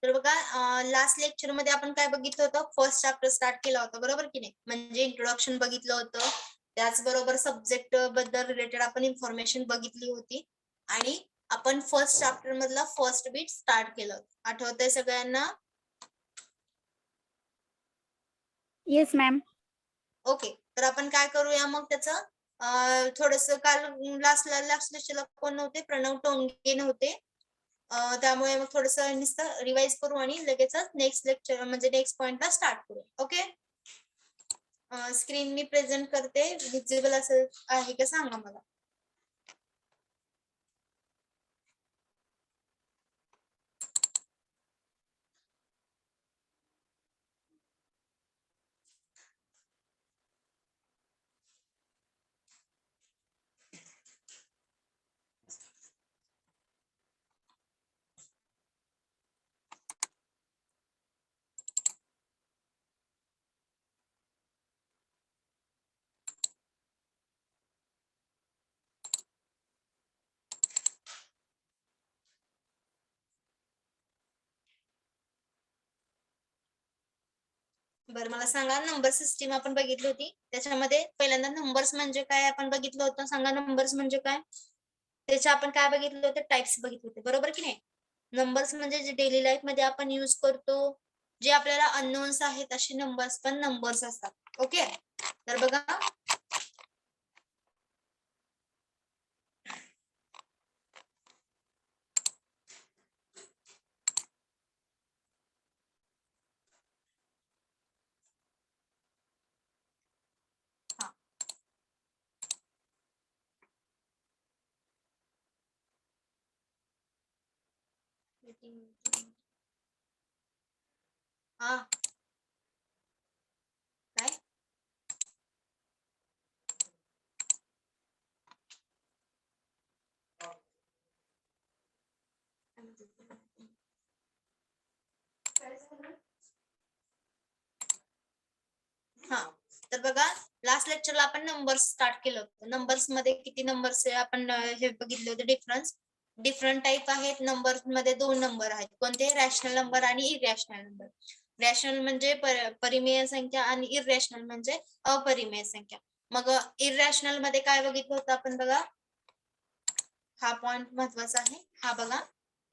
तर बघा last lecture मध्ये आपण काय बघितलं होतं, फर्स्ट चॅप्टर स्टार्ट केला होता, बरोबर की नाही? म्हणजे इंट्रोडक्शन बघितलं होतं, त्याचबरोबर सब्जेक्ट बद्दल रिलेटेड आपण इन्फॉर्मेशन बघितली होती आणि आपण फर्स्ट चॅप्टर मधला फर्स्ट बीट स्टार्ट केलं होतं. आठवतंय सगळ्यांना? Yes ma'am. ओके, तर आपण काय करूया मग त्याचं थोडस, काल लास्ट लेक्चरला कोण नव्हते, प्रणव टोंगे नव्हते, त्यामुळे मग थोडस नुसतं रिवाइज करू आणि लगेच नेक्स्ट लेक्चर म्हणजे नेक्स्ट पॉइंटला स्टार्ट करू. ओके, स्क्रीन मी प्रेझेंट करते, विजिबल असेल आहे का सांगा मला. बरं, मला सांगा, नंबर सिस्टीम आपण बघितली होती, त्याच्यामध्ये पहिल्यांदा नंबर्स म्हणजे काय आपण बघितलं होतं. सांगा, नंबर्स म्हणजे काय? त्याच्या आपण काय बघितलं होतं, टाइप्स बघितले होते, बरोबर की नाही? नंबर्स म्हणजे जे डेली लाईफ मध्ये आपण यूज करतो, जे आपल्याला अननोन्स आहेत असे नंबर्स पण नंबर्स असतात. ओके, तर बघा हा काय हा, तर बघा लास्ट लेक्चरला आपण नंबर्स स्टार्ट केलं होतं. नंबर्स मध्ये किती नंबर्स आपण हे बघितले होते, डिफरंट टाइप आहेत. नंबर्स मध्ये दोन नंबर आहेत, कोणते? रॅशनल नंबर आणि इरॅशनल नंबर. रॅशनल म्हणजे परिमेय संख्या आणि इरॅशनल म्हणजे अपरिमेय संख्या. मग इरॅशनल मध्ये काय बघितलं होतं आपण, बघा हा पॉइंट महत्वाचा आहे. हा बघा,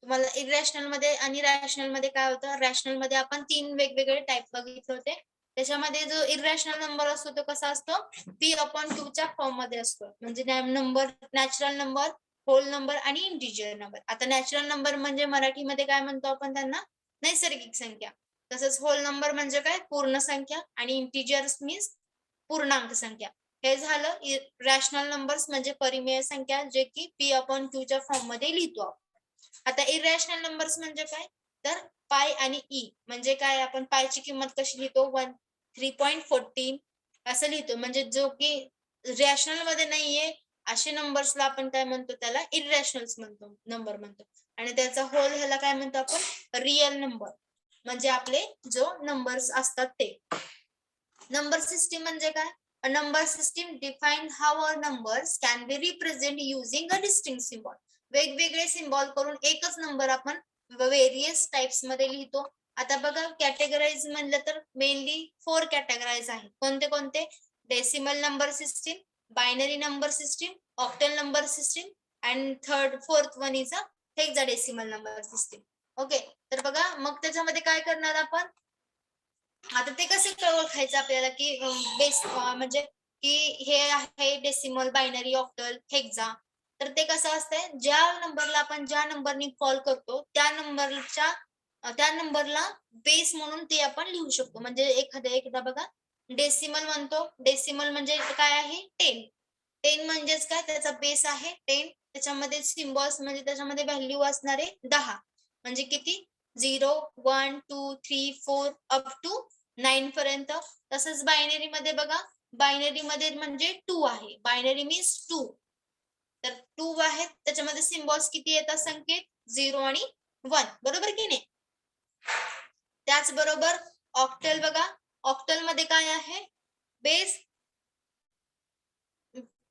तुम्हाला इरॅशनल मध्ये आणि रॅशनल मध्ये काय होतं, रॅशनल मध्ये आपण तीन वेगवेगळे टाइप बघितले होते. त्याच्यामध्ये जो इरॅशनल नंबर असतो तो कसा असतो, P/2 च्या फॉर्म मध्ये असतो. म्हणजे number, natural number, whole number आणि इंटिजर नंबर. आता नॅचरल नंबर म्हणजे मराठीमध्ये काय म्हणतो आपण त्यांना, नैसर्गिक संख्या. तसंच होल नंबर म्हणजे काय, पूर्ण संख्या, आणि इंटिजर्स मीन्स पूर्णांक संख्या. हे झालं रॅशनल नंबर्स म्हणजे परिमेय संख्या, जे की P/2 च्या फॉर्म मध्ये लिहितो. आता इरॅशनल नंबर्स म्हणजे काय, तर पाय आणि ई म्हणजे काय, आपण पायची किंमत कशी लिहितो, 3.14 असं लिहितो. म्हणजे जो की रॅशनल मध्ये नाहीये असे नंबर्सला आपण काय म्हणतो, त्याला इरॅशनल्स म्हणतो, नंबर म्हणतो. आणि त्याचा होल ह्याला काय म्हणतो आपण, रिअल नंबर. म्हणजे आपले जो नंबर्स असतात ते. नंबर सिस्टीम म्हणजे काय, a number system define how a numbers can be represented using a distinct symbol. वेगवेगळे सिम्बॉल करून एकच नंबर आपण वेरियस टाइप्स मध्ये लिहितो. आता बघा, कॅटेगराइज म्हणलं तर मेनली 4 कॅटेगराइज आहेत. कोणते कोणते? Decimal number system, binary number system, octal number system, and fourth one is a hexadecimal number system. Okay, तर बघा मग त्याच्यामध्ये काय करणार आपण, आता ते कसं ओळखायचं आपल्याला, की बेस म्हणजे की हे आहे डेसिमल, बायनरी, ऑक्टल, हेक्सा. तर ते कसं असतंय, ज्या नंबरला आपण ज्या नंबरनी कॉल करतो त्या नंबरला बेस म्हणून ते आपण लिहू शकतो. म्हणजे एकदा बघा, डेसिमल म्हणतो, डेसिमल म्हणजे काय आहे, 10. 10 म्हणजेच काय, त्याचा बेस आहे 10. त्याच्यामध्ये सिम्बॉल्स म्हणजे त्याच्यामध्ये व्हॅल्यू असणारे 10. म्हणजे किती, 0, 1, 2, 3, 4 अप टू 9 पर्यंत. तसंच बायनरी मध्ये बघा, बायनरी मध्ये म्हणजे 2 आहे, बायनरी मीन्स 2. तर 2 आहेत, त्याच्यामध्ये सिम्बॉल्स किती येतात, संकेत 0 आणि 1, बरोबर की नाही? त्याचबरोबर ऑक्टल बघा, ऑक्टल मध्ये काय आहे,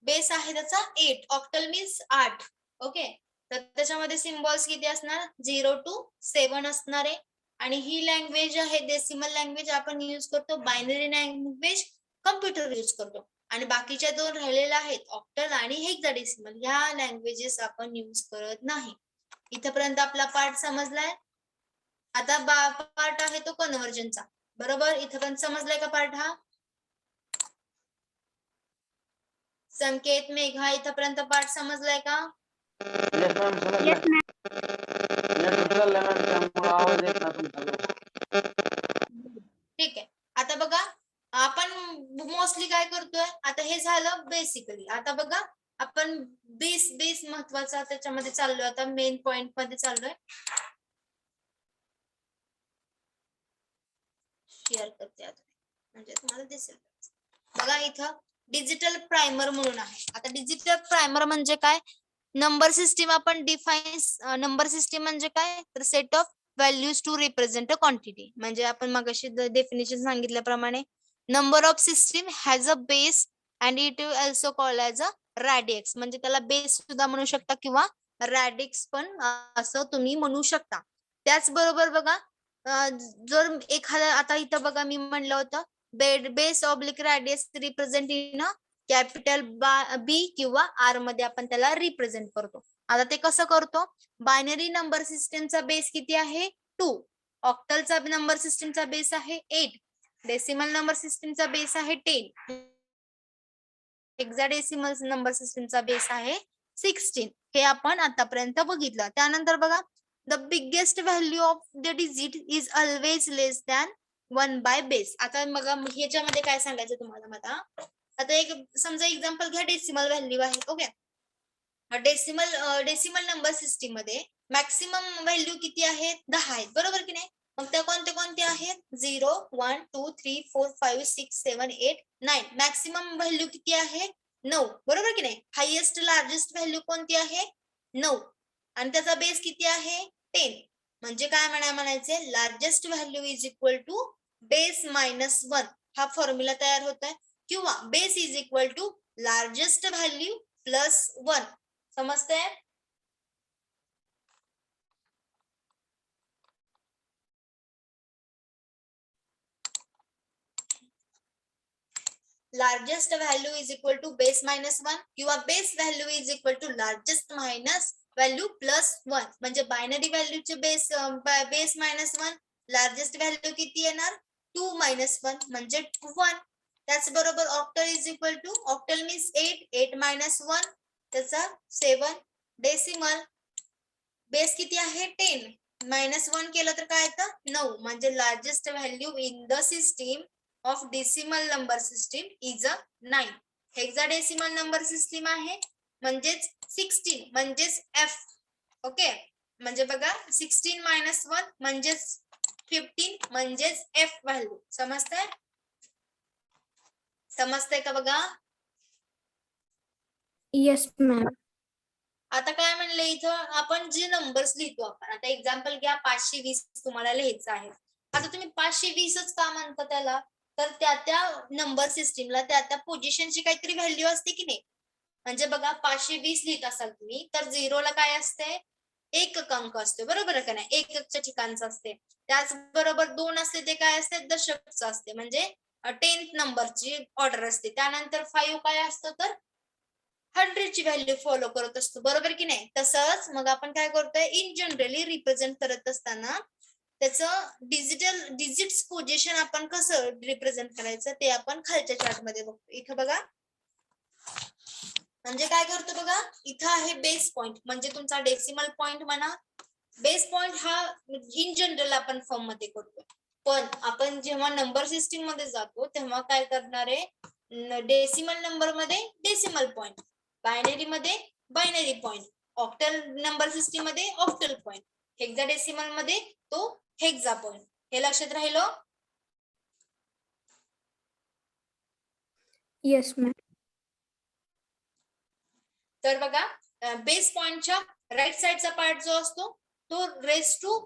बेस आहे त्याचा 8. Octal means 8. ओके, तर त्याच्यामध्ये सिम्बॉल्स किती असणार, 0 to 7 असणार आहे. आणि ही लँग्वेज आहे डेसिमल लँग्वेज आपण यूज करतो, बायनरी लँग्वेज कम्प्युटर यूज करतो. आणि बाकीच्या दोन राहिलेल्या आहेत ऑक्टल आणि हेक्साडेसिमल, ह्या लँग्वेजेस आपण यूज करत नाही. इथपर्यंत आपला पार्ट समजलाय. आता पार्ट आहे तो कन्व्हर्जनचा. बरोबर, इथपर्यंत समजलाय का पार्ट हा? संकेत, मेघा, इथपर्यंत पार्ट समजलाय का? Yes, ma'am. ठीक आहे. आता बघा, आपण मोस्टली काय करतोय, आता हे झालं बेसिकली. आता बघा, आपण बेस महत्वाचा त्याच्यामध्ये चाललोय, आता मेन पॉइंट मध्ये चाललोय. शेअर करते आता, म्हणजे तुम्हाला दिसेल. बघा इथं डिजिटल प्रायमर म्हणून आहे. आता डिजिटल प्रायमर म्हणजे काय? नंबर सिस्टीम आपण डिफाईन्स. नंबर सिस्टीम म्हणजे काय? तर set of values to represent a quantity. म्हणजे आपण मगाशी डेफिनेशन सांगितल्याप्रमाणे number of system has a base and it also called as a radix. म्हणजे त्याला बेस सुद्धा म्हणू शकता किंवा रॅडिक्स पण असं तुम्ही म्हणू शकता. त्याचबरोबर बघा, जर एखादा, आता इथं बघा मी म्हणलं होतं base oblique radius represent in a capital B किंवा आर मध्ये आपण त्याला रिप्रेझेंट करतो. आता ते कसं करतो? बायनरी नंबर सिस्टीमचा बेस किती आहे? 2. ऑक्टलचा नंबर सिस्टीमचा बेस आहे 8. डेसिमल नंबर सिस्टीमचा बेस आहे 10. हेक्साडेसिमल नंबर सिस्टीमचा बेस आहे 16. हे आपण आतापर्यंत बघितलं. त्यानंतर बघा, the biggest value of the digit is always less than 1 by base. आता मग ह्याच्यामध्ये काय सांगायचं तुम्हाला मला? आता एक समजा एक्झाम्पल घ्या, डेसिमल व्हॅल्यू आहे. ओके, डेसिमल नंबर सिस्टीम मध्ये मॅक्सिमम व्हॅल्यू किती आहेत? 10 आहेत, बरोबर की नाही? मग त्या कोणत्या आहेत? 0, 1, 2, 3, 4, 5, 6, 7, 8, 9. मॅक्सिमम व्हॅल्यू किती आहे? 9, बरोबर की नाही? हायेस्ट लार्जेस्ट व्हॅल्यू कोणती आहे? 9. आणि त्याचा बेस किती आहे? 10. म्हणजे काय म्हणायचे? Largest value is equal to base minus 1. हा फॉर्म्युला तयार होत आहे. किंवा base is equal to largest value plus 1. समजतंय? Largest value is equal to base minus 1 किंवा base value is equal to largest minus value plus 1. म्हणजे binary व्हॅल्यूचे base minus 1, largest value किती येणार? 2 मायनस 1 म्हणजे 1. त्याचबरोबर octal is equal to, octal means 8, 8 minus 1 त्याचा 7. Decimal base किती आहे? 10. मायनस 1 केलं तर काय येतं? 9. म्हणजे largest value in the system of decimal number system is a 9. Hexadecimal number system आहे म्हणजेच 16 म्हणजेच एफ. ओके, म्हणजे बघा 16 मायनस 1 म्हणजेच 15 म्हणजेच एफ व्हॅल्यू. समजतंय? समजतंय का बघा? Yes, ma'am. आता काय म्हणलं इथं, आपण जे नंबर्स लिहितो, आपण आता एक्झाम्पल घ्या, 520 तुम्हाला लिहायचं आहे. आता तुम्ही 520च का म्हणता त्याला? तर त्या नंबर सिस्टीमला त्या पोझिशनची काहीतरी व्हॅल्यू असते की नाही? म्हणजे बघा 520 लिहित असाल तुम्ही तर 0ला काय असते? एकक अंक असतो, बरोबर का नाही? एककच्या ठिकाणचं असते. त्याचबरोबर 2 असते ते काय असते? दशकचं असते, म्हणजे 10th नंबरची ऑर्डर असते. त्यानंतर 5 काय असतं? तर 100 ची व्हॅल्यू फॉलो करत असतो, बरोबर की नाही? तसंच मग आपण काय करतोय? इन जनरली रिप्रेझेंट करत असताना त्याचं डिजिट्स पोझिशन आपण कसं रिप्रेझेंट करायचं ते आपण खालच्या चार्ट मध्ये बघतो. इथं बघा, म्हणजे काय करतो बघा, इथं आहे बेस पॉइंट, म्हणजे तुमचा डेसिमल पॉइंट म्हणा. बेस पॉइंट हा इन जनरल आपण फॉर्म मध्ये करतो, पण आपण जेव्हा नंबर सिस्टीम मध्ये जातो तेव्हा काय करणार आहे? डेसिमल नंबर मध्ये डेसिमल पॉइंट, बायनरी मध्ये binary point, octal number system मध्ये ऑक्टल पॉइंट, हेक्साडेसिमल मध्ये तो हेक्सा पॉइंट. हे लक्षात राहिलं? Yes, ma'am. तर बघा, बेस पॉइंटच्या राईट साइडचा पार्ट जो असतो तो रेस टू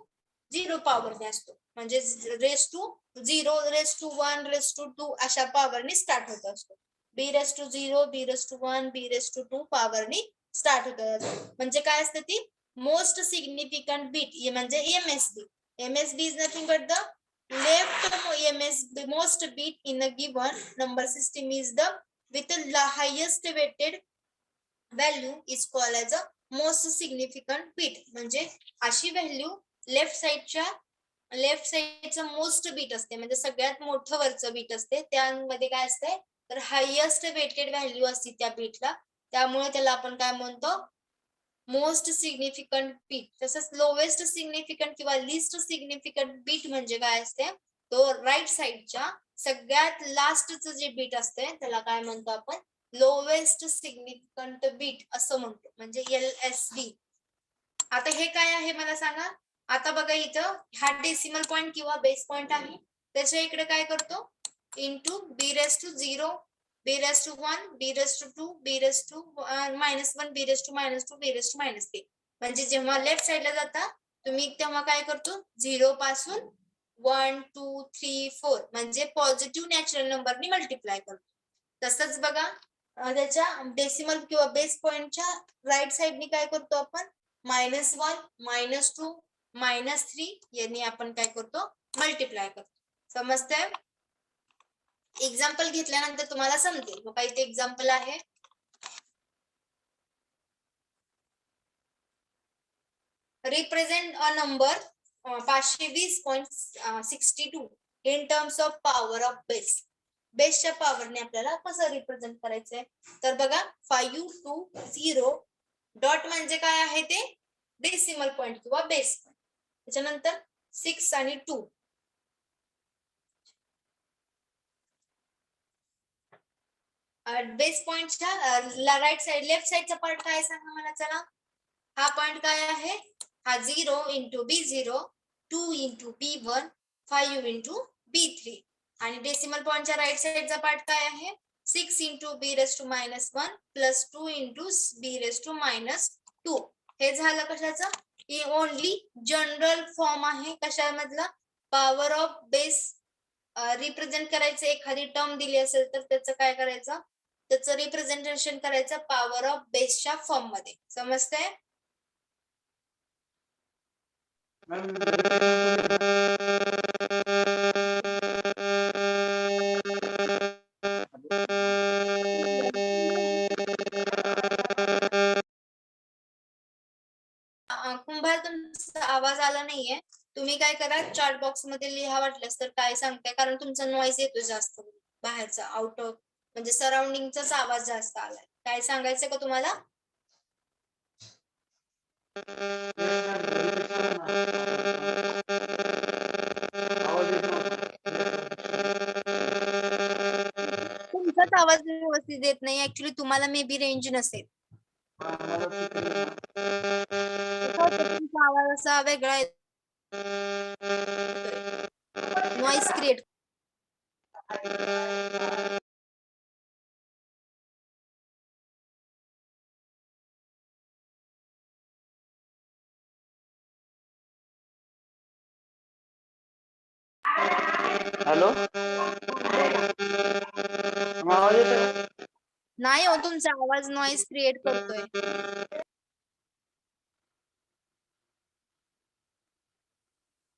0 पॉवरने असतो, म्हणजे raise to 0, raise to 1, raise to 2 अशा पॉवरने स्टार्ट होत असतो. B raise to 0, B raise to 1, B raise to 2 पॉवरने स्टार्ट होत असतो. म्हणजे काय असतं ती? मोस्ट सिग्निफिकंट बीट, म्हणजे MSB. MSB is nothing but the most bit in a given number system is the with the highest weighted value is called as a most significant bit. म्हणजे अशी value left साइडचा most bit असते, म्हणजे सगळ्यात मोठं वरचं bit असते, त्यामध्ये काय असते तर हायेस्ट वेटेड व्हॅल्यू असते त्या बीटला, त्यामुळे त्याला आपण काय म्हणतो मोस्ट सिग्निफिकंट बीट. तसंच लोवेस्ट सिग्निफिकंट किंवा लिस्ट सिग्निफिकंट बीट म्हणजे काय असते, तो राईट साइडच्या सगळ्यात लास्टचं जे बीट असते त्याला काय म्हणतो आपण लोवेस्ट सिग्निफिकंट बीट असं म्हणतो, म्हणजे LSB. आता हे काय आहे मला सांगा. आता बघा इथं हा डेसिमल पॉइंट किंवा बेस पॉइंट आहे, त्याच्या इकडे काय करतो into b⁻0 b⁻1 b⁻2 b⁻−1 b⁻−2 b⁻−3. म्हणजे जेव्हा लेफ्ट साइडला जाता तुम्ही तेव्हा काय करतो 0 पासून 1 2 3 4 म्हणजे पॉझिटिव्ह नॅचरल नंबरनी मल्टिप्लाय करतो. तसंच बघा त्याच्या डेसिमल किंवा बेस पॉइंटच्या राईट साइडनी काय करतो आपण -1 -2 -3 यांनी आपण काय करतो मल्टिप्लाय करतो. समजतंय? एक्झाम्पल घेतल्यानंतर तुम्हाला समजेल. बघा इथे एक्झाम्पल आहे. Represent a number 520.62 in terms of power of base. बेसच्या पॉवरने आपल्याला कसं रिप्रेझेंट करायचंय तर बघा 520 डॉट म्हणजे काय आहे ते डेसिमल पॉइंट किंवा बेस पॉइंट. त्याच्यानंतर 6 आणि 2 बेस पॉइंटच्या राईट साइड लेफ्ट साइडचा पार्ट काय सांगा मला. चला हा पॉइंट काय आहे, हा 0 into b0 2 into b1 5 into b3 आणि डेसिमल पॉइंटच्या राईट साइडचा पार्ट काय आहे 6 into b⁻1 plus 2 into b⁻2. हे झालं कशाचं, ही ओनली जनरल फॉर्म आहे कशामधला पॉवर ऑफ बेस. रिप्रेझेंट करायचं एखादी टर्म दिली असेल तर त्याचं काय करायचं, त्याचं रिप्रेझेंटेशन करायचं पॉवर ऑफ बेसच्या फॉर्म मध्ये. समजतंय? कुंभार तुमचा आवाज आला नाहीये. तुम्ही काय करा चॅट बॉक्स मध्ये लिहा वाटल्यास तर काय सांगताय, कारण तुमचा नॉइज येतो जास्त बाहेरचा आउट ऑफ म्हणजे सराउंडिंगचाच आवाज जास्त आलाय. काय सांगायचं का तुम्हाला? तुमचाच आवाज व्यवस्थित येत नाही. ऍक्च्युली तुम्हाला मे बी रेंज नसेल. तुमचा आवाज असा वेगळा नॉइज क्रिएट. हॅलो नाही हो, तुमचा आवाज नॉइज क्रिएट करतोय.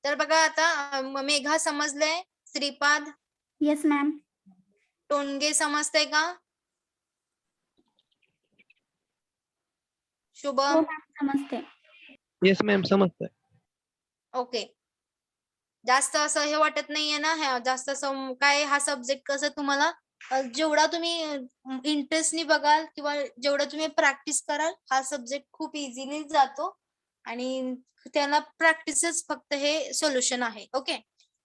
तर बघा आता मेघा समजलंय, श्रीपाद येस मॅम. टोनगे समजतंय का? शुभम समजते. येस मॅम समजतंय. ओके. जास्त असं हे वाटत नाहीये ना, जास्त असं काय हा सब्जेक्ट कसं तुम्हाला जेवढा तुम्ही इंटरेस्टनी बघाल किंवा जेवढं तुम्ही प्रॅक्टिस कराल हा सब्जेक्ट खूप इझिली जातो आणि त्याला प्रॅक्टिसच फक्त हे सोल्युशन आहे. ओके.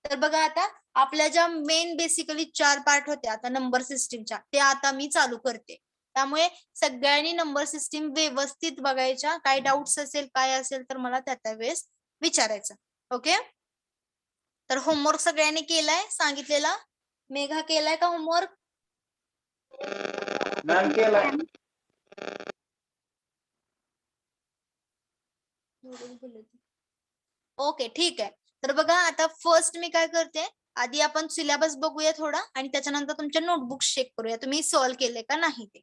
तर बघा आता आपल्या ज्या मेन बेसिकली 4 पार्ट होते आता नंबर सिस्टीमच्या, ते आता मी चालू करते. त्यामुळे सगळ्यांनी नंबर सिस्टीम व्यवस्थित बघायच्या. काय डाऊट्स असेल काय असेल तर मला त्या वेळेस विचारायचं. ओके. तर होमवर्क सगळ्यांनी केलाय सांगितलेला? मेघा केलाय का होमवर्क? मॅम केलाय. ओके ठीक आहे. तर बघा आता फर्स्ट मी काय करते, आधी आपण सिलेबस बघूया थोडा आणि त्याच्यानंतर तुमच्या नोटबुक चेक करूया तुम्ही सॉल्व्ह केले का नाही ते.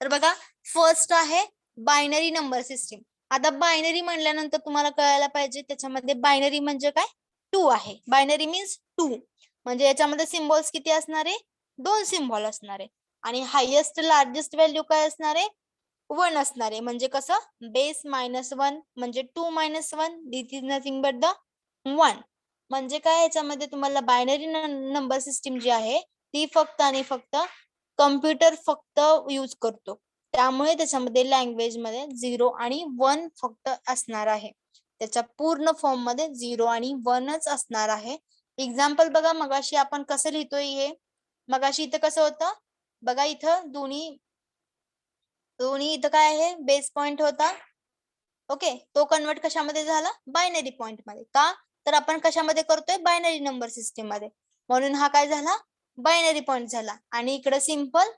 तर बघा फर्स्ट आहे बायनरी नंबर सिस्टीम. आता बायनरी म्हणल्यानंतर तुम्हाला कळायला पाहिजे त्याच्यामध्ये बायनरी म्हणजे काय, 2 आहे. बायनरी मीन्स 2 म्हणजे याच्यामध्ये सिम्बॉल्स किती असणार आहे? 2 सिम्बॉल असणार आहे. आणि हायेस्ट लार्जेस्ट व्हॅल्यू काय असणार आहे? 1 असणार आहे. म्हणजे कसं? बेस -1 म्हणजे 2 - 1 दिस इज नथिंग बट द 1. म्हणजे काय याच्यामध्ये तुम्हाला बायनरी नंबर सिस्टीम जी आहे ती फक्त आणि फक्त कम्प्युटर फक्त यूज करतो. त्यामुळे त्याच्यामध्ये लँग्वेज मध्ये 0 आणि 1 फक्त असणार आहे. त्याच्या पूर्ण फॉर्म मध्ये 0 आणि 1च असणार आहे. एक्झाम्पल बघा, मगाशी आपण कसं लिहितोय हे. मगाशी इथं कसं होतं बघा, इथं दोन्ही इथं काय आहे? बेस पॉइंट होता. ओके, तो कन्वर्ट कशामध्ये झाला? बायनरी पॉइंट मध्ये. का? तर आपण कशामध्ये करतोय? बायनरी नंबर सिस्टीम मध्ये. म्हणून हा काय झाला? बायनरी पॉइंट झाला. आणि इकडे सिंपल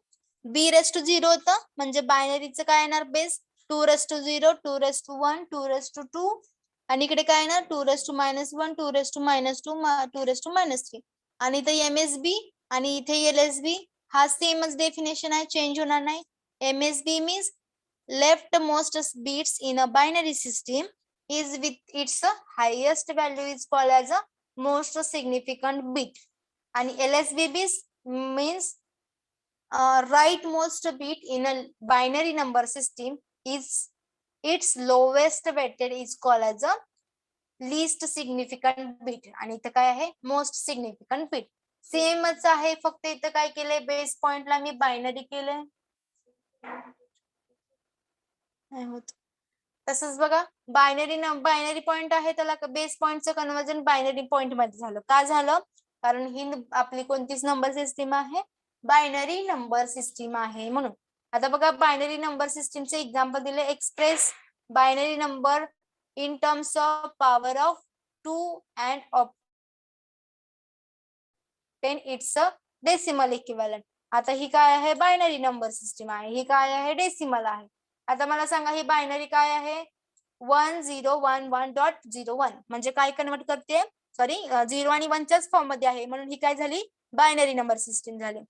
b⁻0 होतं म्हणजे बायनरीचं काय येणार? बेस 2⁻0, 2⁻1, 2⁻2 आणि इकडे काय येणार? 2⁻−1, 2⁻−2, 2⁻3 आणि इथे MSB आणि इथे LSB हा सेमच डेफिनेशन आहे, चेंज होणार नाही. MSB means leftmost bits in a binary system is with its highest value is called as a most significant bit. And LSB means rightmost bit in a binary number system is its lowest weighted is called as a least significant bit. आणि इथं काय आहे? Most significant bit. सेमच आहे, फक्त इथं काय केलंय? बेस पॉइंटला मी बायनरी केलंय. नाही होत. तसंच बघा, बायनरी पॉइंट आहे त्याला बेस पॉइंटचं कन्वर्जन बायनरी पॉइंट मध्ये झालं. का झालं? कारण ही आपली कोणतीच नंबर सिस्टीम आहे? बायनरी नंबर सिस्टीम आहे म्हणून. आता बघा, बायनरी नंबर सिस्टीमचे एक्झाम्पल दिले. Express binary number in terms of power of 2 and obtain its decimal equivalent. आता ही काय आहे? बायनरी नंबर सिस्टीम आहे. ही काय आहे? डेसिमल आहे. आता मला सांगा, ही बायनरी काय आहे? 1011.01 म्हणजे काय कन्वर्ट करते? सॉरी, 0 आणि 1च्याच फॉर्म मध्ये आहे म्हणून ही काय झाली? बायनरी नंबर सिस्टीम झाली.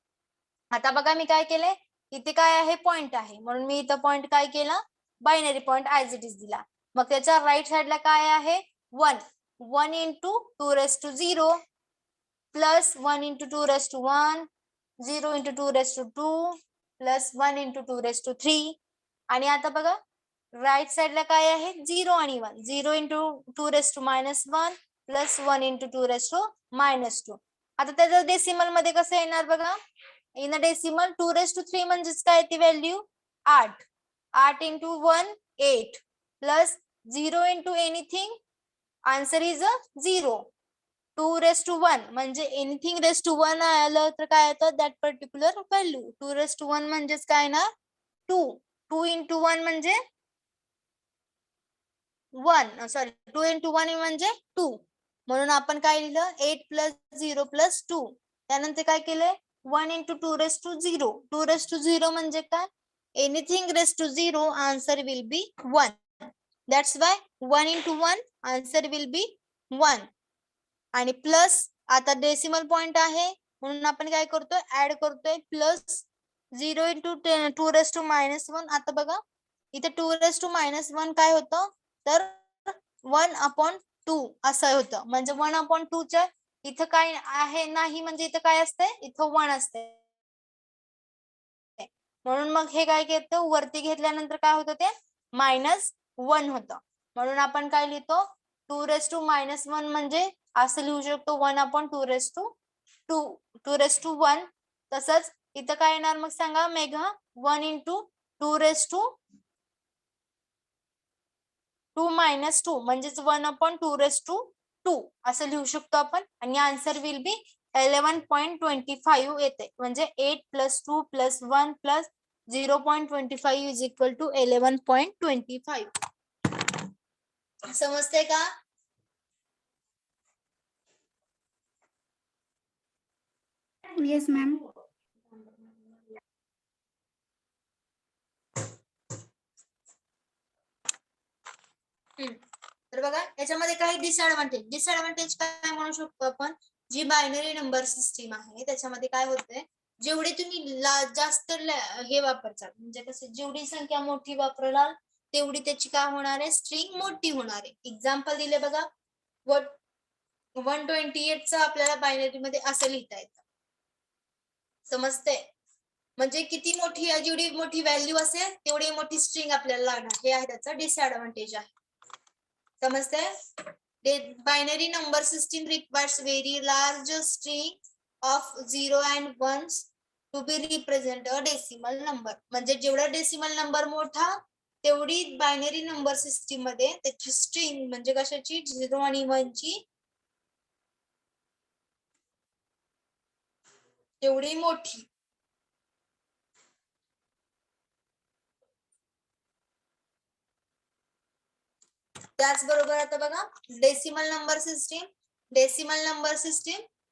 आता बघा, मी काय केलंय? इथे काय आहे? पॉइंट आहे म्हणून मी इथं पॉइंट काय केला? Binary point as it is दिला. मग त्याच्या राईट साइडला काय आहे? 1 into 2⁻0 plus 1 into 2⁻1, 0 into 2⁻2 plus 1 into 2⁻3. आणि आता बघा, राईट साइडला काय आहे? 0 आणि 1. 0 into 2⁻−1 plus 1 into 2⁻2. आता त्याचं डेसिमल मध्ये कसं येणार बघा? इन अ डेसिमल 2⁻3 म्हणजेच काय ती value? 8. 8 into 1 8 plus 0 into anything, answer is 0. 2⁻1 म्हणजे एनिथिंग रेस टू 1 आलं तर काय येतं? That particular value. 2⁻1 म्हणजेच काय ना? 2. 2 into 1 म्हणजे 1. सॉरी, 2 into 1 म्हणजे 2. म्हणून आपण काय लिहिलं? 8 plus 0 plus 2. त्यानंतर काय केलंय? 1 into 2⁻0. 2⁻0 म्हणजे काय? Anything raise to 0 answer will be 1. That's why 1 into 1 answer will be 1. आणि प्लस आता डेसिमल पॉइंट आहे म्हणून आपण काय करतोय? ऍड करतोय. Plus 0 into 2⁻1. आता बघा, इथे 2⁻1 काय होतं? तर 1/2 असं होतं. म्हणजे 1/2 च्या इथं काय आहे? नाही, म्हणजे इथं काय असते? इथं 1 असते. म्हणून मग हे काय घेतो? वरती घेतल्यानंतर काय होतं? ते -1 होतं. म्हणून आपण काय लिहितो? 2⁻1 म्हणजे असं लिहू शकतो 1/2⁻1. तसंच इथं काय येणार मग सांगा मेघा? 1 into 2⁻2 म्हणजेच 1/2⁻2 असं लिहू शकतो आपण. आणि आन्सर विल बी 11.25 येते. म्हणजे 8 plus 2 plus 1 plus 0.25 is equal to 11.25. समजते का? Yes ma'am. तर बघा, याच्यामध्ये काही डिसएडव्हान्टेज काय म्हणू शकतो आपण? जी बायनरी नंबर सिस्टीम आहे त्याच्यामध्ये काय होतंय? जेवढे तुम्ही जास्त हे वापरतात, म्हणजे कसं, जेवढी संख्या मोठी वापराल तेवढी त्याची काय होणार आहे? स्ट्रिंग मोठी होणार आहे. एक्झाम्पल दिले बघा. 128 चं आपल्याला बायनरी मध्ये असं लिहिता येतं. समजते? म्हणजे किती मोठी जेवढी मोठी व्हॅल्यू असेल तेवढी मोठी स्ट्रिंग आपल्याला लागणार. हे आहे त्याचं डिसएडव्हान्टेज आहे. समजते? Binary number system requires very large string of 0 and 1s to be represent a decimal number. म्हणजे जेवढा डेसिमल नंबर मोठा तेवढी बायनरी नंबर सिस्टीम मध्ये त्याची स्ट्रिंग म्हणजे कशाची 0 आणि 1 ची तेवढी मोठी. त्याचबरोबर आता बघा decimal number system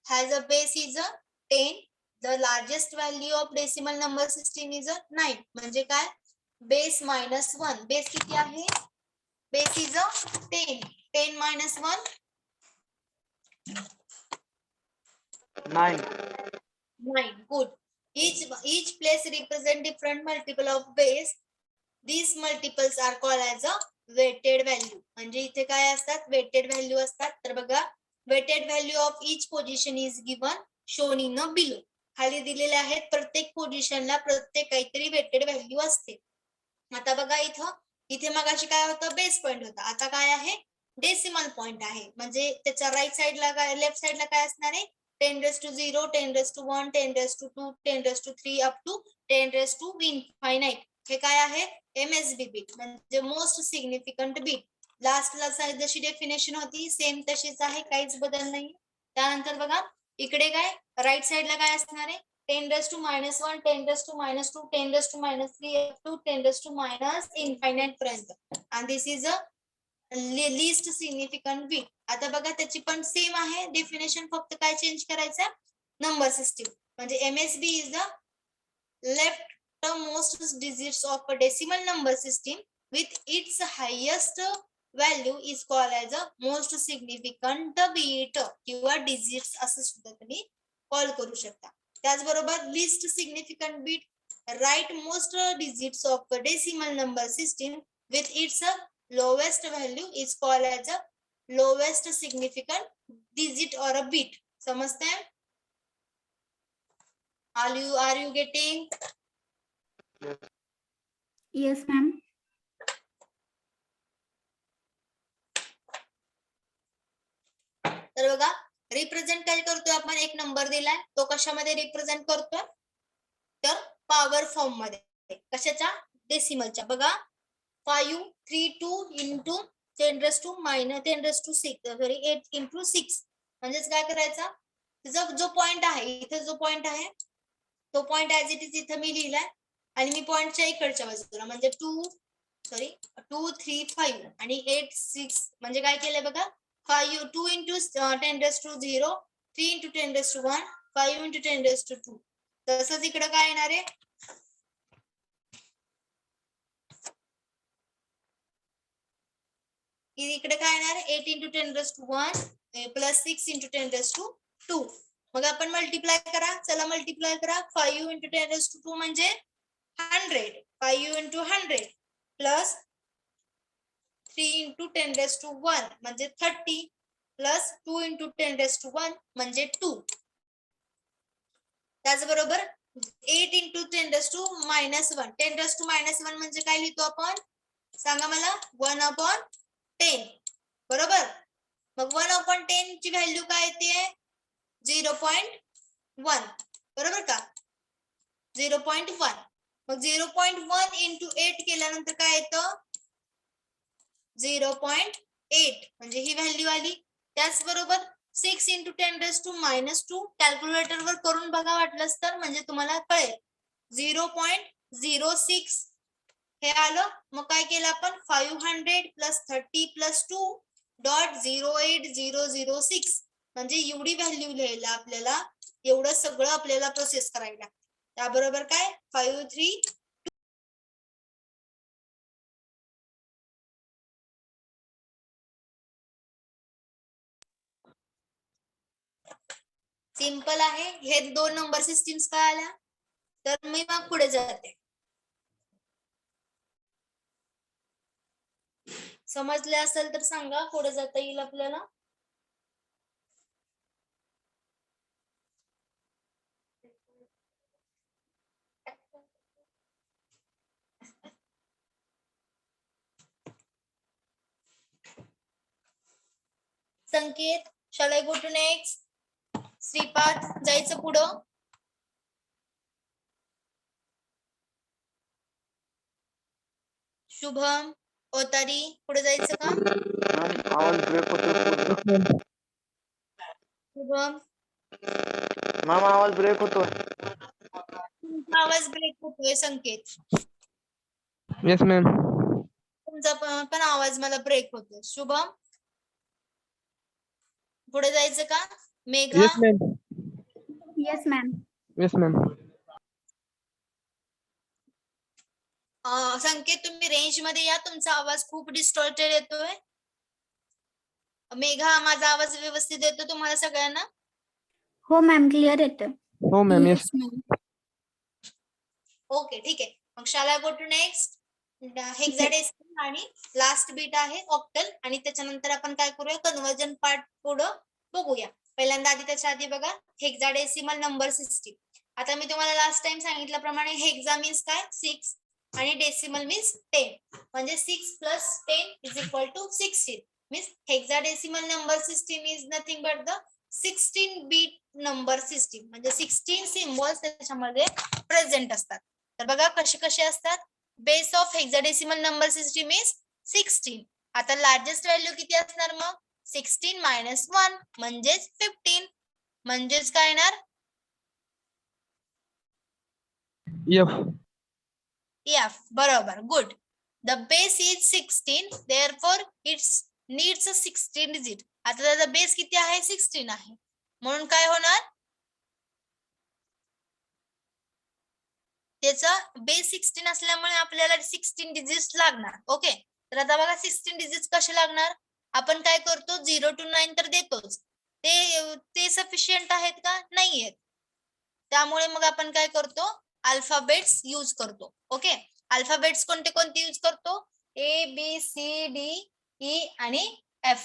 has a base is a 10. The largest value of decimal number system is a 9. म्हणजे काय? बेस -1. बेस किती आहे? Base is a 10. 10 - 1 9. 9. Good. Each place represent different multiple of base. These multiples are called as a weighted value. म्हणजे इथे काय असतात? weighted value असतात. तर बघा weighted value of each position is given shown in a below. खाली दिलेले आहेत प्रत्येक पोझिशनला प्रत्येक काहीतरी weighted value असते. आता बघा इथे मगाशी काय होतं? बेस पॉइंट होता. आता काय आहे? डेसिमल पॉइंट आहे. म्हणजे त्याच्या राईट साइडला काय लेफ्ट साइडला काय असणार आहे? 10⁻0, 10⁻1, 10⁻2, 10⁻3 अप टू 10⁻∞. हे काय आहे? MSB बीट म्हणजे मोस्ट सिग्निफिकंट बीट. लास्टला जशी डेफिनेशन होती सेम तशीच आहे, काहीच बदल नाही. त्यानंतर बघा इकडे काय राईट साइडला काय असणार आहे? 10⁻1, 10⁻2, 10⁻3 up to 10⁻∞ पर्यंत. आणि this is a least significant bit. आता बघा त्याची पण सेम आहे डेफिनेशन, फक्त काय चेंज करायचं? Number system. म्हणजे MSB is the left most digits of a decimal number system with its highest value is called as a most significant bit किंवा digits असं सुद्धा तुम्ही कॉल करू शकता. त्याचबरोबर least significant bit right most digits of a decimal number system with its lowest value is called as a lowest significant digit or a bit. समजते? Are you getting? Yes, ma'am. तर बघा represent काय करतोय आपण? एक number दिलाय तो कशामध्ये रिप्रेझेंट करतोय? तर पॉवर फॉर्म मध्ये. कशाच्या? डेसिमलच्या. बघा 532 into 10⁻⁻6 सॉरी 8 into 6 म्हणजेच काय करायचा? जो पॉइंट आहे इथे जो पॉइंट आहे तो पॉइंट ऍज इट इज इथे मी लिहिलाय आणि मी पॉइंटच्या इकडच्या बाजूला म्हणजे 2 3 5 आणि 8 6 म्हणजे काय केलंय बघा 2 into 10⁻0, 3 into 10⁻1, 5 into 10⁻2. तसंच इकडे काय येणार आहे? इकडे काय येणार? 8 into 10⁻1 प्लस 6 into 10⁻2. मग आपण मल्टिप्लाय करा. चला मल्टिप्लाय करा. 5 into 10⁻2 म्हणजे 100. 5 into 100 प्लस 3 into 10⁻1 म्हणजे 30 प्लस 2 into 10⁻1 म्हणजे 2. त्याचबरोबर 8 into 10⁻⁻1 10⁻⁻1 म्हणजे काय लिहितो आपण? सांगा मला. 1/10 बरोबर. मग 1/10 ची व्हॅल्यू काय येते? 0.1 बरोबर का? 0.1. मग 0.1 into 8 केल्यानंतर काय येतं? 0.8 म्हणजे ही व्हॅल्यू आली. त्याचबरोबर 6 into 10⁻2 कॅल्क्युलेटर वर करून बघा वाटलंच तर, म्हणजे तुम्हाला कळेल. 0.06 हे आलं. मग काय केलं आपण? 500 प्लस 30 प्लस 2.08006 म्हणजे एवढी व्हॅल्यू लिहायला आपल्याला एवढं सगळं आपल्याला प्रोसेस करायला लागतं. त्याबरोबर काय 53 सिंपल आहे. हे दोन नंबर सिस्टीम्स काय आल्या? तर मी मग पुढे जाते. समजले असेल तर सांगा, पुढे जाता येईल आपल्याला. संकेत, shall I go to next? Shripad, जायचं पुढं. शुभम, ओतारी, पुढे जायचं का? मॅम आवाज ब्रेक होतोय. शुभम, मॅम आवाज ब्रेक होतोय. तुमचा आवाज ब्रेक होतोय संकेत. Yes ma'am. तुमचा पण आवाज मला ब्रेक होतोय. शुभम, पुढे जायचं का? Megha, yes ma'am. Yes, ma'am. Yes ma'am. Sanket तुम्ही रेंज मध्ये या, तुमचा आवाज खूप डिस्टॉर्टेड येतोय. मेघा, माझा आवाज व्यवस्थित येतो तुम्हाला सगळ्यांना? हो मॅम, क्लिअर येतं. हो मॅम. येस. ओके, ठीक आहे. मग shall I go to next? Hexadecimal आणि लास्ट बीट आहे ऑक्टल, आणि त्याच्यानंतर आपण काय करूया, कन्वर्जन पार्ट पुढं बघूया. पहिल्यांदा आधी त्याच्या आधी बघा हेक्साडेसिमल नंबर सिस्टीम. आता मी तुम्हाला लास्ट टाइम सांगितल्याप्रमाणे हेक्सा मीन्स काय 6 आणि डेसिमल मीन्स 10. म्हणजे 6 + 10 = 16. Means hexadecimal number system is nothing but the 16 bit number system. म्हणजे 16 सिम्बॉल्स त्याच्यामध्ये प्रेझेंट असतात. तर बघा कसे कसे असतात. Base of hexadecimal number system is 16. आता लार्जेस्ट व्हॅल्यू किती असणार मग? 16 - 1 म्हणजेच 15. म्हणजेच काय येणार? F. बरोबर, good. The base is 16, therefore it needs a 16 digit. आता त्याचा बेस किती आहे? 16 आहे. म्हणून काय होणार? त्याचा बेस 16 असल्यामुळे आपल्याला 16 डिजिट्स लागणार. ओके, तर आता बघा 16 डिजिट्स कसे लागणार? आपण काय करतो, 0 to 9 तर देतोच. ते सफिशियंट आहेत का? नाही आहेत. त्यामुळे मग आपण काय करतो, अल्फाबेट्स यूज करतो. ओके, अल्फाबेट्स कोणते कोणते यूज करतो? ABCDE आणि F.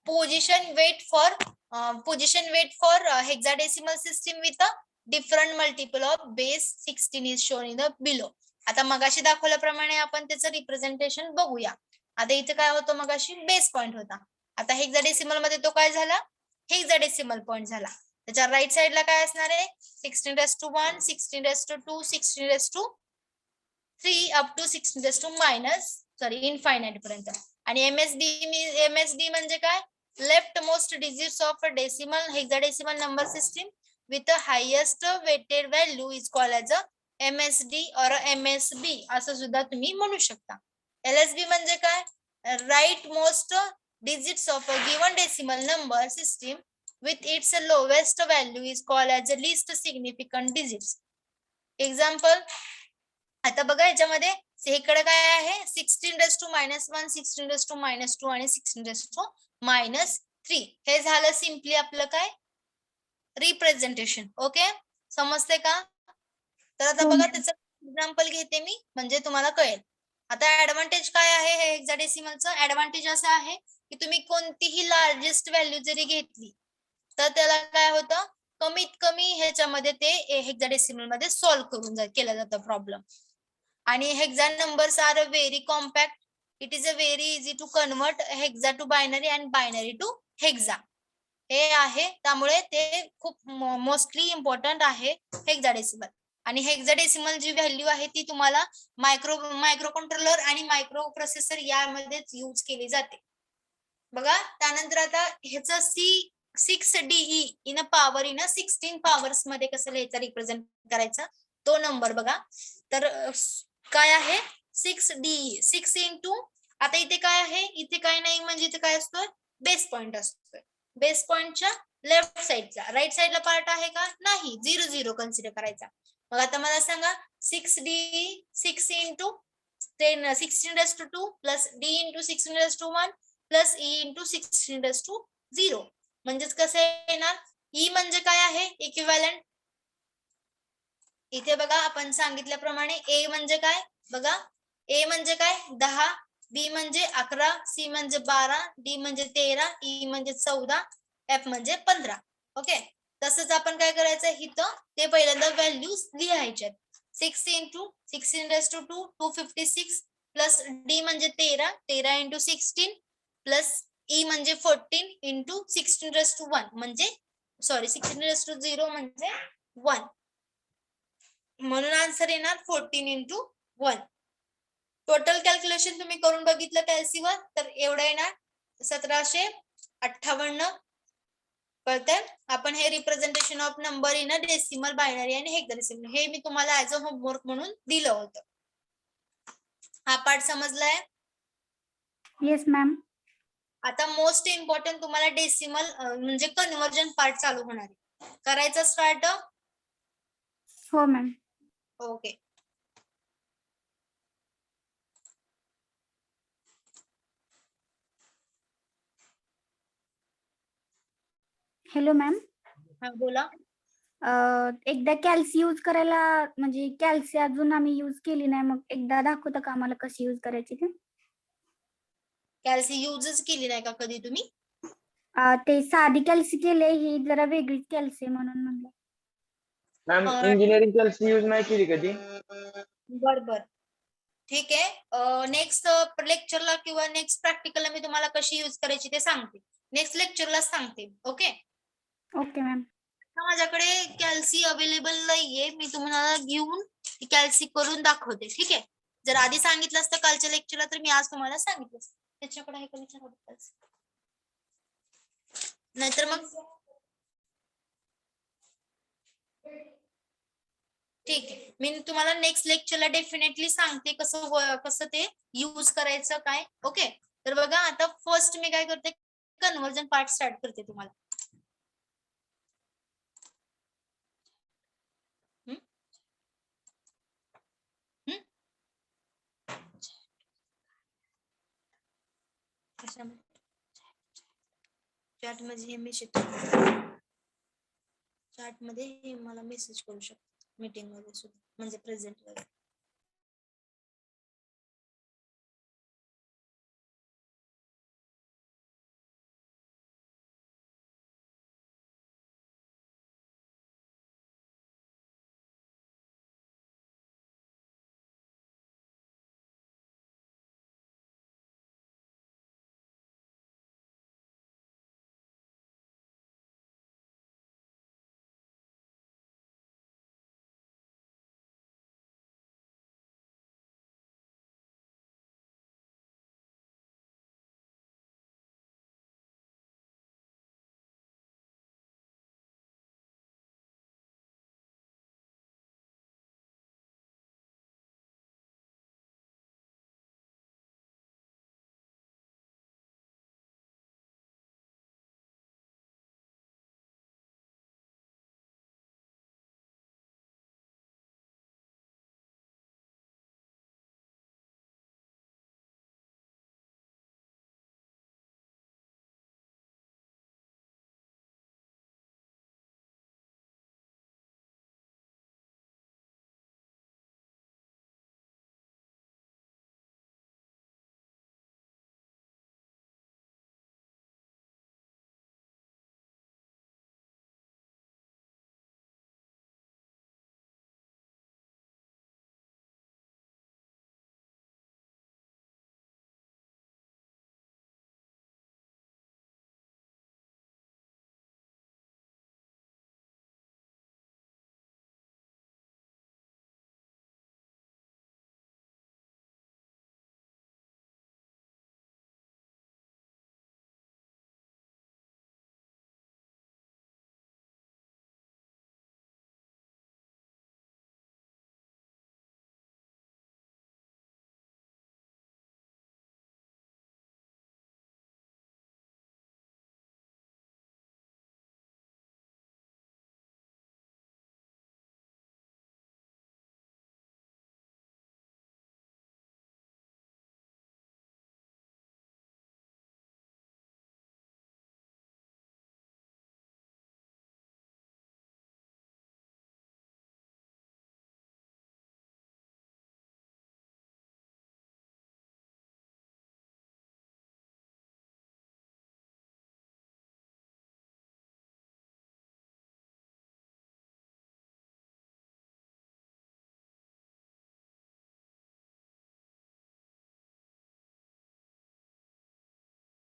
Position weight for hexadecimal system with a different multiple of base 16 is shown in the below. आता मगाशी दाखवल्याप्रमाणे आपण त्याचं रिप्रेझेंटेशन बघूया. आता इथे काय होतं, मगाशी बेस पॉइंट होता. आता हेक्साडेसिमल मध्ये तो काय झाला? हेक्साडेसिमल पॉइंट झाला. त्याच्या राईट साइडला काय असणार आहे? 16^1, 16^2, 16^3 अप टू 16 इनफायनाइट पर्यंत. आणि MSD म्हणजे काय? Left most digits of a decimal hexadecimal number system with a highest weighted value is called as a MSD or MSB असं सुद्धा तुम्ही म्हणू शकता. LSB म्हणजे काय? Right most digits of a given decimal number system with its lowest value is called as the least significant digits. Example, आता बघा याच्यामध्ये इकडे काय आहे? 16^-1, 16^-2 आणि 16^-3. हे झालं सिम्पली आपलं काय? रिप्रेझेंटेशन. ओके, समजते का? तर आता बघा त्याचं एक्झाम्पल घेते मी, म्हणजे तुम्हाला कळेल. आता ऍडव्हान्टेज काय आहे हे हेक्साडेसिमलचं? ऍडव्हान्टेज असं आहे की तुम्ही कोणतीही लार्जेस्ट व्हॅल्यू जरी घेतली तर त्याला काय होतं, कमीत कमी ह्याच्यामध्ये ते हेक्साडेसिमल मध्ये सॉल्व्ह करून केला जातो प्रॉब्लेम. आणि hexa numbers are very compact. It is a very easy to convert hexa to binary and binary to hexa. हे आहे, त्यामुळे ते खूप मोस्टली इम्पॉर्टंट आहे हेक्साडेसिमल. आणि हेक्साडेसिमल जी व्हॅल्यू आहे ती तुम्हाला मायक्रो कंट्रोलर आणि मायक्रो प्रोसेसर यामध्येच यूज केली जाते. बघा त्यानंतर आता ह्याचं 6DE in power in 16 powers मध्ये कसं लिहायचं, रिप्रेझेंट करायचा तो नंबर बघा. तर काय आहे 6DE 6 इंटू, आता इथे काय आहे, इथे काय नाही, म्हणजे इथे काय असतोय, बेस पॉइंट असतोय. बेस पॉइंटच्या लेफ्ट साइडचा, राईट साइडला पार्ट आहे का? नाही, 0 0 कन्सिडर करायचा. मग आता मला सांगा 6DE 6 into 16^2 plus D into 16^1 plus E into 16^0. म्हणजेच कसं येणार? E म्हणजे काय आहे? इक्विव्हॅलंट. इथे बघा आपण सांगितल्याप्रमाणे A म्हणजे काय बघा, A म्हणजे काय 10, B म्हणजे 11, C म्हणजे 12, D म्हणजे 13, E म्हणजे 14, F म्हणजे 15. ओके, तसंच आपण काय करायचं, इथं ते पहिल्यांदा व्हॅल्यूज लिहायच्यात. 6 into 16 raised to 2 256 plus D म्हणजे 13 13 into 16 प्लस ई म्हणजे 14 into 16 raised to 1 म्हणजे सॉरी 16 raised to 0 म्हणजे 1 म्हणून आन्सर येणार 14 into 1. टोटल कॅल्क्युलेशन तुम्ही करून बघितलं कॅल्सीवर तर एवढं येणार 1758. कळतंय. आपण हे representation of number in a decimal binary आणि हेक्साडेसिमल हे मी तुम्हाला ऍज अ होमवर्क म्हणून दिलं होतं. हा पार्ट समजलाय. Yes ma'am. आता मोस्ट इम्पॉर्टंट तुम्हाला डेसिमल म्हणजे कन्वर्जन पार्ट चालू होणार आहे. करायचं स्टार्ट. हो मॅम. ओके. Hello ma'am. हा बोला. एकदा कॅल्सी यूज करायला म्हणजे कॅल्सी अजून आम्ही यूज केली नाही, मग एकदा दाखवता का आम्हाला कशी यूज करायची ते? कॅल्सी यूजच केली नाही का कधी तुम्ही? ते साधी कॅल्सी केले, ही जरा वेगळीच कॅल्सी म्हणून म्हणलं. मॅम इंजिनिअरिंग कॅल्सी यूज नाही केली कधी. बर बर ठीक आहे. नेक्स्ट लेक्चरला किंवा नेक्स्ट प्रॅक्टिकलला मी तुम्हाला कशी यूज करायची ते सांगते. नेक्स्ट लेक्चरला सांगते. ओके. Okay ma'am. माझ्याकडे कॅल्सी अवेलेबल नाहीये, मी तुम्हाला घेऊन कॅल्सी करून दाखवते. ठीक आहे. जर आधी सांगितलं असतं कालच्या लेक्चरला तर मी आज तुम्हाला सांगितलं असतं. त्याच्याकडे आहे का विचारा. नाहीतर मग ठीक आहे. मी तुम्हाला नेक्स्ट लेक्चरला डेफिनेटली सांगते कसं ते यूज करायचं काय. ओके. तर बघा आता फर्स्ट मी काय करते, कन्वर्जन पार्ट स्टार्ट करते तुम्हाला. चॅट मध्ये हे मेसेज चॅट मध्ये हे मला मेसेज करू शकतो मीटिंग मध्ये सुद्धा म्हणजे प्रेझेंट मध्ये.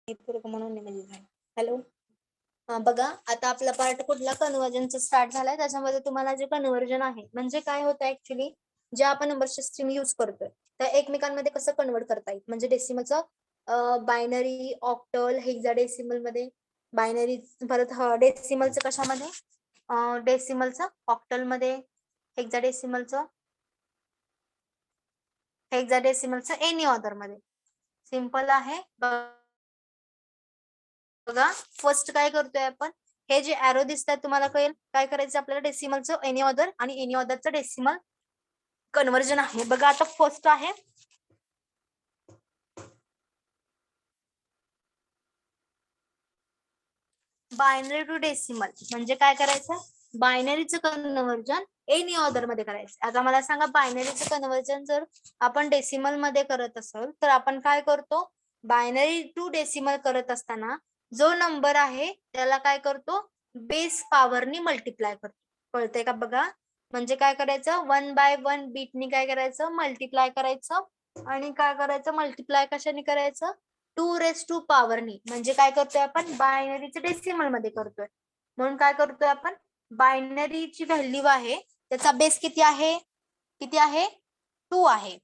हॅलो, बघा आता आपला पार्ट कुठला कन्वर्जनचा स्टार्ट झालाय. त्याच्यामध्ये तुम्हाला जे कन्वर्जन आहे म्हणजे काय होतं ऍक्च्युली, जे आपण नंबरची स्ट्रीम युज करतोय त्या एकमेकांमध्ये कसं कन्वर्ट करता येईल. म्हणजे डेसिमलचं बायनरी, ऑक्टल, हेक्साडेसिमल मध्ये बायनरी, परत डेसिमलचं कशामध्ये, डेसिमलचं ऑक्टल मध्ये, हेक्साडेसिमलचं एनी ऑर्डर मध्ये. सिंपल आहे. बघा फर्स्ट काय करतोय आपण, हे जे ऍरो दिसतात तुम्हाला कळेल काय करायचं आपल्याला. डेसिमलचं एनी ऑर्डर आणि एनी ऑर्डरचं डेसिमल कन्वर्जन आहे. बघा आता फर्स्ट आहे बायनरी टू डेसिमल. म्हणजे काय करायचं, बायनरीचं कन्वर्जन एनी ऑर्डर मध्ये करायचं. आता मला सांगा, बायनरीचं कन्वर्जन जर आपण डेसिमल मध्ये करत असेल तर आपण काय करतो, बायनरी टू डेसिमल करत असताना जो नंबर आहे त्याला काय करतो, बेस पॉवरनी मल्टिप्लाय करतो. कळतंय का बघा. म्हणजे काय करायचं, 1/1 बीटनी काय करायचं, मल्टिप्लाय करायचं. आणि काय करायचं, मल्टिप्लाय कशाने करायचं, 2 पॉवरनी. म्हणजे काय करतोय आपण, बायनरीचं डेसिमल मध्ये करतोय. म्हणून काय करतोय आपण, बायनरीची व्हॅल्यू आहे त्याचा बेस किती आहे, 2 आहे.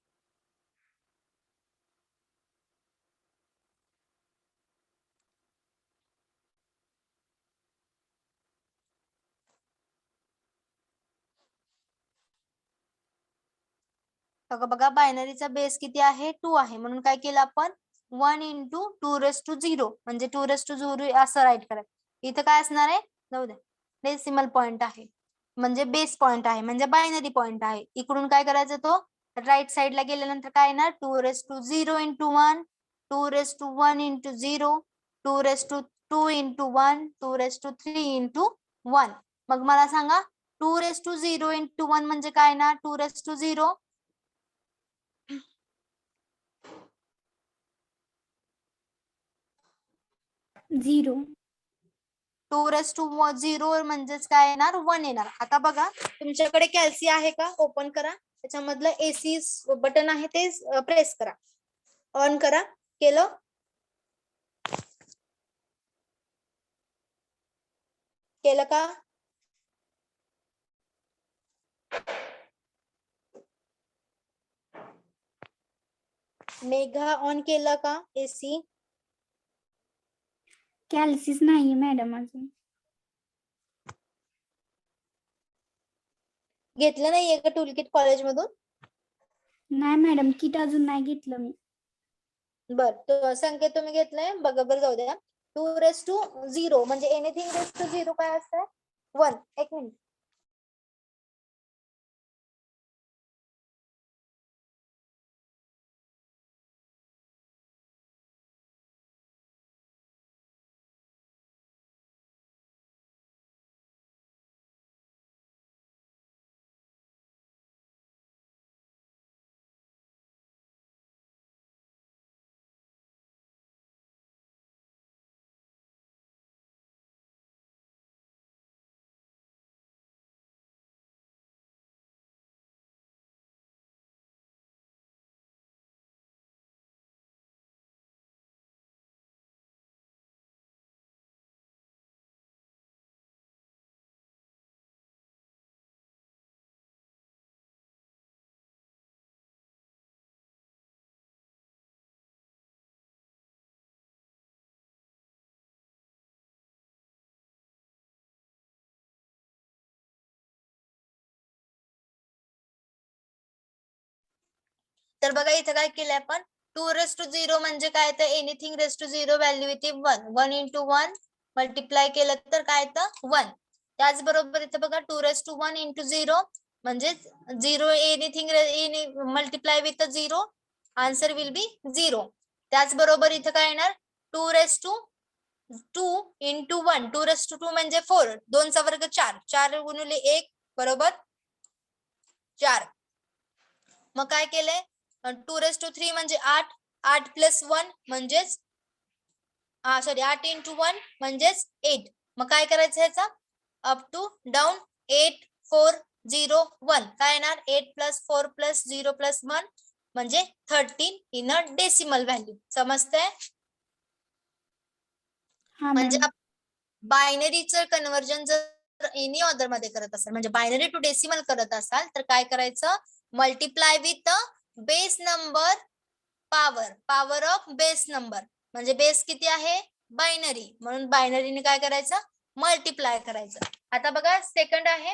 बघा बायनरीचा बेस किती आहे, 2 आहे. म्हणून काय केलं आपण, 1 × 2⁻0 म्हणजे 2⁻0 असं राईट करायचं. इथं काय असणार आहे, जाऊ द्या, डेसिमल पॉइंट आहे म्हणजे बेस पॉइंट आहे म्हणजे बायनरी पॉइंट आहे. इकडून काय करायचं, तो राईट साइडला गेल्यानंतर काय येणार, 2⁻0 × 1, 2⁻1 × 0, 2⁻2 × 1, 2⁻3 × 1. मग मला सांगा 2⁻0 × 1 म्हणजे काय ना, 2⁻0 0. 2⁻0 म्हणजेच काय येणार, 1 येणार. आता बघा तुमच्याकडे कॅल्सी आहे का, ओपन करा. त्याच्यामधलं एसी बटन आहे ते प्रेस करा, ऑन करा. केलं, केलं का, मेघा ऑन केलं का एसी. कॅल्सीच नाहीये मॅडम अजून. घेतलं नाहीये का टूल किट कॉलेजमधून. नाही मॅडम, किट अजून नाही घेतलं मी. बर, संकेत तुम्ही घेतलंय, बघा बरं, जाऊ द्या. 2⁻0 म्हणजे एनिथिंग रेस टू 0 काय असतं, 1. एक मिनिट, तर बघा इथं काय केलंय आपण, 2⁻0 म्हणजे काय, तर एनिथिंग रेस टू 0 व्हॅल्यू येते 1. 1 × 1 मल्टिप्लाय केलं तर काय, तर 1. त्याचबरोबर इथं बघा 2⁻1 × 0 म्हणजे 0, anything multiply with 0, answer will बी 0. त्याचबरोबर इथं काय येणार, 2⁻2 × 1, 2⁻2 म्हणजे 4, 2 चा वर्ग 4, 4 × 1 बरोबर 4. मग काय केलंय, 2⁻3 म्हणजे 8, 8 + 1 म्हणजेच 8 × 1 म्हणजेच 8. मग काय करायचं ह्याचा, अप टू डाऊन, 8 4 0 1 काय येणार, 8 + 4 + 0 + 1 म्हणजे 13 इन अ डेसिमल व्हॅल्यू. समजतंय. हा म्हणजे मॅम. बायनरीचं कन्व्हर्जन जर एनी ऑर्डर मध्ये करत असाल म्हणजे बायनरी टू डेसिमल करत असाल तर काय करायचं, multiply with base number power of base number. म्हणजे बेस किती आहे, बायनरी, म्हणून बायनरीने काय करायचं, मल्टिप्लाय करायचं. आता बघा सेकंड आहे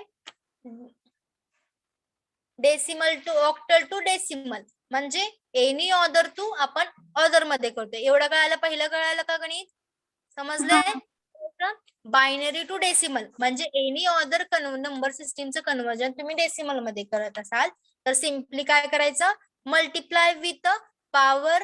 decimal to octal to decimal, म्हणजे एनी ऑर्डर टू आपण ऑर्डर मध्ये करतोय. एवढं कळायला, पहिलं कळायला का गणित, समजलंय? बायनरी टू डेसिमल म्हणजे एनी ऑर्डर नंबर सिस्टीमचं कन्वर्जन तुम्ही डेसिमल मध्ये करत असाल तर सिम्पली काय करायचं, multiply with power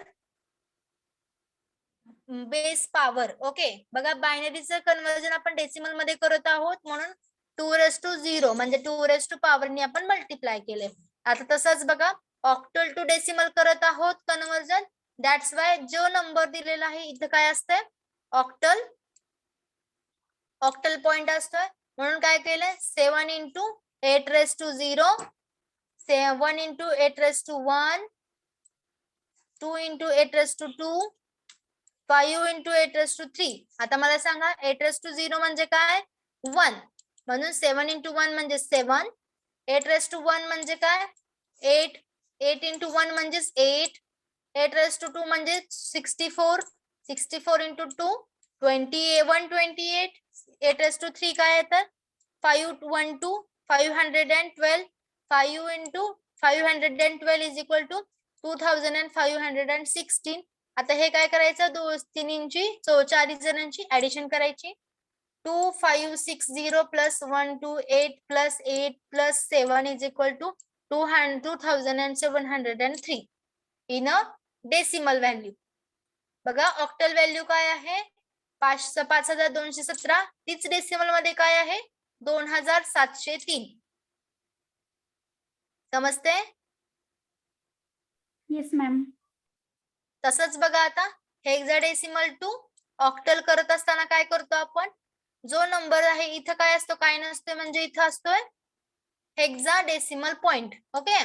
base power. Okay, बघा बायनरीचं कन्वर्जन आपण डेसिमल मध्ये करत आहोत म्हणून 2⁻0 म्हणजे 2 पॉवर ने आपण मल्टिप्लाय केले. आता तसंच बघा ऑक्टल टू डेसिमल करत आहोत कन्वर्जन, दॅट्स वाय जो नंबर दिलेला आहे इथं काय असतंय, ऑक्टल पॉइंट असतोय, म्हणून काय केलंय 7 × 8⁻0, 1 × 8⁻1, 2 × 8⁻2, 5 × 8⁻3. आता मला सांगा 8⁻0 म्हणजे काय, 1, म्हणून 7 × 1 म्हणजे 7, 8⁻1 म्हणजे काय 8, 8 × 1 म्हणजे 8, 8⁻2 म्हणजे 64, 64 × 2 128, 8⁻3 काय येतं 512, 512, 5 × 512 इज इक्वल टू 2516. आता हे काय करायचं, तिन्हींची 4 जणांची ऍडिशन करायची. 2560 + 128 + 8 + 7 is equal to 2703 in a decimal value. बघा ऑक्टल व्हॅल्यू काय आहे 5217, तीच डेसिमल मध्ये काय आहे 2703. समजते? Yes ma'am. तसंच बघा आता हेक्साडेसिमल टू ऑक्टल करत असताना काय करतो आपण, जो नंबर आहे इथं काय असतो, काय नसतोय, म्हणजे इथं असतोय हेक्साडेसिमल पॉइंट. ओके,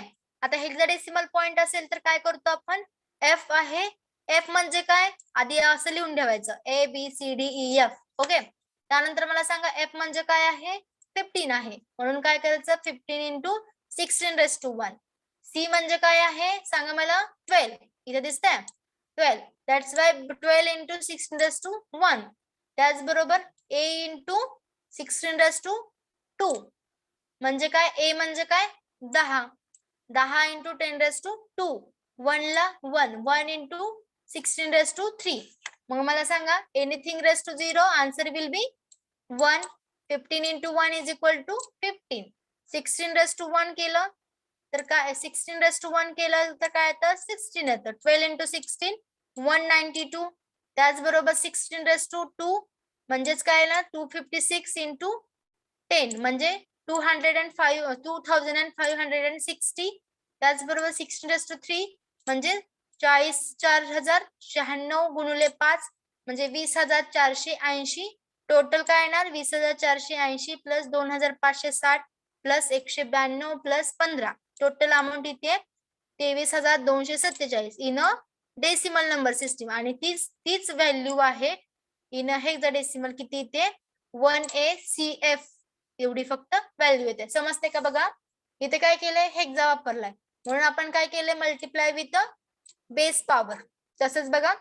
आता हेक्साडेसिमल पॉइंट असेल तर काय करतो आपण, एफ आहे, एफ म्हणजे काय आधी असं लिहून ठेवायचं ABCDEF. ओके, त्यानंतर मला सांगा एफ म्हणजे काय आहे, 15 आहे, म्हणून काय करायचं 15 × 16⁻1. सी म्हणजे काय आहे सांगा मला, 12, इथे दिसतंय 12, दॅट्स वाय 12 × 16⁻1. त्याचबरोबर A × 16⁻2 म्हणजे काय, A म्हणजे काय 10, 10 × 10⁻2, 1 ला 1, 1 × 16⁻3. मग मला सांगा anything raise to 0, answer will be 1. 15 × 1 is equal to 15. 16⁻1 केलं तर काय, 16⁻1 केलं तर काय येतं 16 येतं. 12 × 16 192. त्याचबरोबर 16⁻2 म्हणजेच काय ना 256 × 10 म्हणजे 2560. त्याचबरोबर 16⁻3 म्हणजे 40,496 गुणिले 5 म्हणजे 20,480. टोटल काय येणार 20,480 plus 2,560 plus 192 plus 15. Total amount इथे 23,247 in a decimal number system. आणि तीच व्हॅल्यू आहे इन हेक्साडेसिमल किती येते 1ACF एवढी फक्त व्हॅल्यू येते. समजते का बघा, इथे काय केलंय हेक्सा वापरलाय म्हणून आपण काय केलंय मल्टिप्लाय विथ बेस पॉवर. तसंच बघा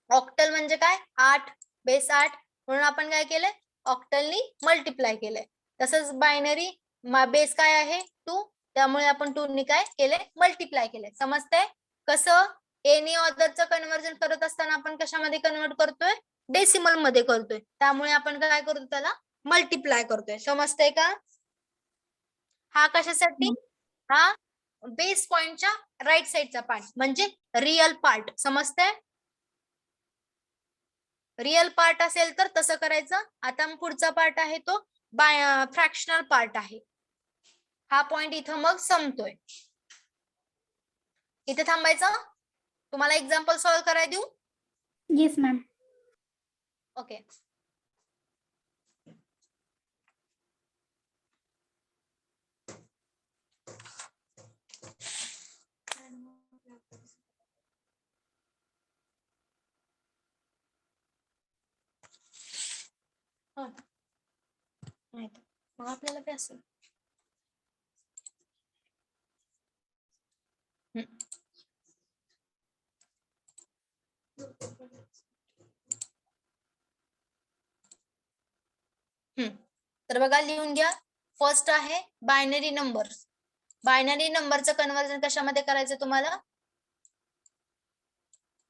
ऑक्टल म्हणजे काय 8 बेस 8 म्हणून आपण काय केलंय ऑक्टलनी मल्टिप्लाय केलंय. तसंच बायनरी बेस काय आहे 2 त्यामुळे आपण 2 नी काय केलंय मल्टिप्लाय केलंय. समजतंय कसं, एनी ऑर्डरचं कन्वर्जन करत असताना आपण कशामध्ये कन्वर्ट करतोय डेसिमल मध्ये करतोय, त्यामुळे आपण काय करतो त्याला मल्टिप्लाय करतोय. समजतंय का, हा कशासाठी, हा बेस पॉइंटच्या राईट साइडचा पार्ट म्हणजे रिअल पार्ट. समजतंय, रिअल पार्ट असेल तर तसं करायचं. आता पुढचा पार्ट आहे तो फ्रॅक्शनल पार्ट आहे. हा पॉइंट इथं मग संपतोय, इथे थांबायचं. तुम्हाला एक्झाम्पल सॉल्व्ह करायला देऊ. Yes ma'am. ओके, नाही तर मग आपल्याला काय असेल. तर बघा लिहून घ्या. फर्स्ट आहे बायनरी नंबर. बायनरी नंबरचं कन्व्हर्जन कशामध्ये करायचं तुम्हाला?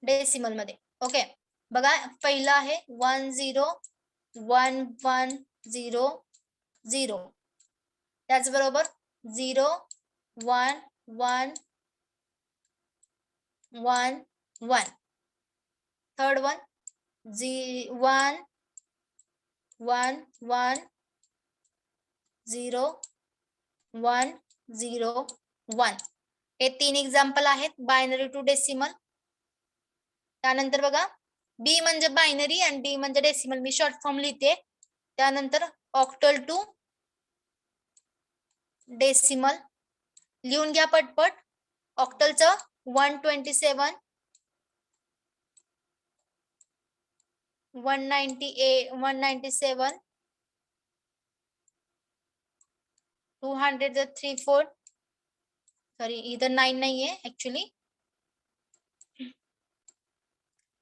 डेसिमल मध्ये. ओके बघा पहिलं आहे 101100. त्याचबरोबर 01111. Third one 11100101. हे 3 एक्झाम्पल आहेत बायनरी टू डेसिमल. त्यानंतर बघा बी म्हणजे बायनरी आणि डी म्हणजे डेसिमल. मी शॉर्ट फॉर्म लिहिते. त्यानंतर ऑक्टल टू डेसिमल लिहून घ्या पटपट. ऑक्टलचं 127 197 234. सॉरी इथं 9 नाहीये ऍक्च्युली,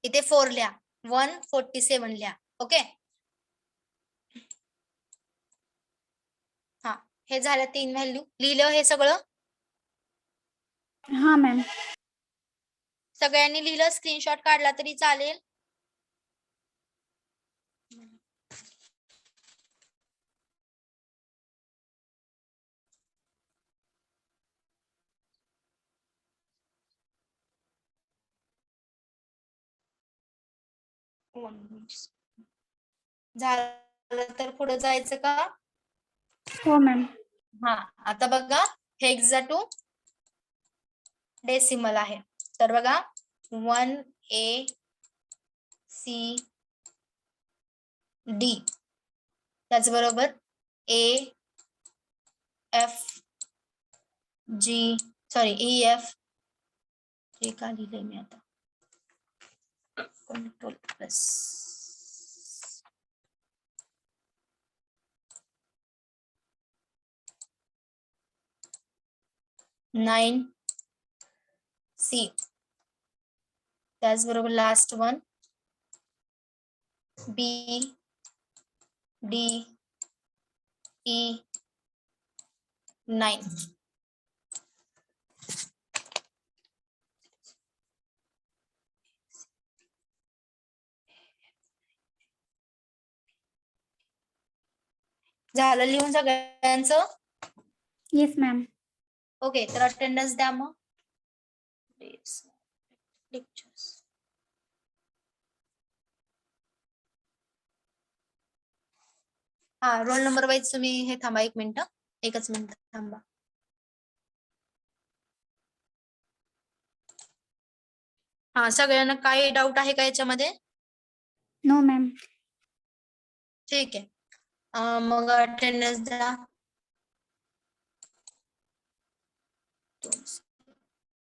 इथे 4 लिहा. 147 लिहा. ओके हा हे झालं 3 व्हॅल्यू. लिहिलं हे सगळं? हा मॅम. सगळ्यांनी लिहिलं? स्क्रीनशॉट काढला तरी चालेल. झालं तर पुढे जायचं का? हो मॅम. हा आता बघा हेक्सा टू डेसिमल आहे. तर बघा 1ACD. त्याचबरोबर EF हे का लिहिलंय मी आता? Control plus 9C. त्याचबरोबर लास्ट वन BDE9. झालं लिहून सगळ्यांचं? Yes ma'am. ओके तर अटेंडन्स द्या मग. हा रोल नंबर वाईज तुम्ही हे थांबा 1 मिनिट. एकच मिनिट थांबा. हा सगळ्यांना काही डाऊट आहे का याच्यामध्ये? No ma'am. ठीक आहे. मग अटेंडन्स द्या.